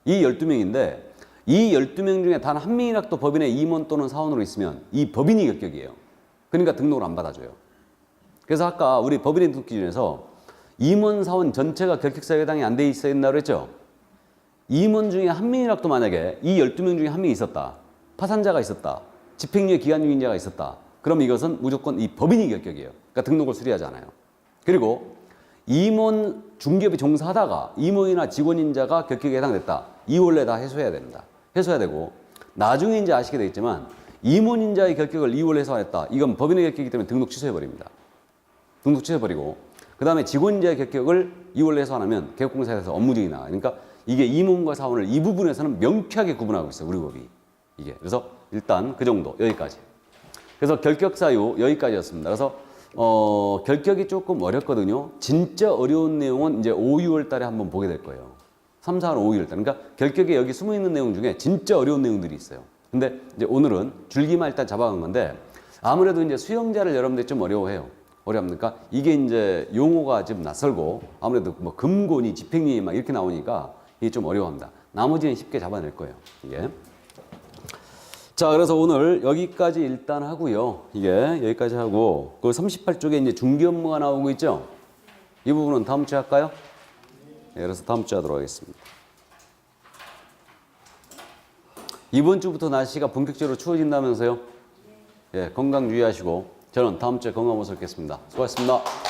[SPEAKER 1] 이 12명인데 이 12명 중에 단 한 명이라도 법인의 임원 또는 사원으로 있으면 이 법인이 결격이에요. 그러니까 등록을 안 받아줘요. 그래서 아까 우리 법인의 등록 기준에서 임원 사원 전체가 결격사유에 해당이 안 돼 있어야 된다고 그랬죠? 임원 중에 한 명이라도 만약에 이 12명 중에 한 명이 있었다. 파산자가 있었다. 집행유예 기간 중인자가 있었다. 그럼 이것은 무조건 이 법인이 결격이에요. 그러니까 등록을 수리하지 않아요. 그리고 임원 중개업에 종사하다가 임원이나 직원인자가 결격에 해당됐다. 이 원래 다 해소해야 됩니다. 해소해야 되고 나중에 이제 아시게 되겠지만 임원인자의 결격을 2월 해소했다. 이건 법인의 결격이기 때문에 등록 취소해버립니다. 등록 취소해버리고 그 다음에 직원인자의 결격을 2월 해소 안 하면 개업공사에서 업무정지 나가요. 그러니까 이게 임원과 사원을 이 부분에서는 명쾌하게 구분하고 있어요. 우리 법이. 이게. 그래서 일단 그 정도 여기까지. 그래서 결격사유 여기까지였습니다. 그래서 결격이 조금 어렵거든요. 진짜 어려운 내용은 이제 5, 6월 달에 한번 보게 될 거예요. 3, 4월, 5, 6월 달. 그러니까 결격에 여기 숨어 있는 내용 중에 진짜 어려운 내용들이 있어요. 근데 이제 오늘은 줄기만 일단 잡아간 건데 아무래도 이제 수영자를 여러분들이 좀 어려워해요. 어렵니까? 이게 이제 용어가 좀 낯설고 아무래도 뭐 금곤이 집행유예 막 이렇게 나오니까 이게 좀 어려워합니다. 나머지는 쉽게 잡아낼 거예요. 이게. 자, 그래서 오늘 여기까지 일단 하고요. 이게 여기까지 하고 그 38쪽에 이제 중개 업무가 나오고 있죠. 이 부분은 다음 주에 할까요? 네, 그래서 다음 주에 하도록 하겠습니다. 이번 주부터 날씨가 본격적으로 추워진다면서요? 예, 건강 유의하시고 저는 다음 주에 건강 모습 뵙겠습니다. 수고하셨습니다.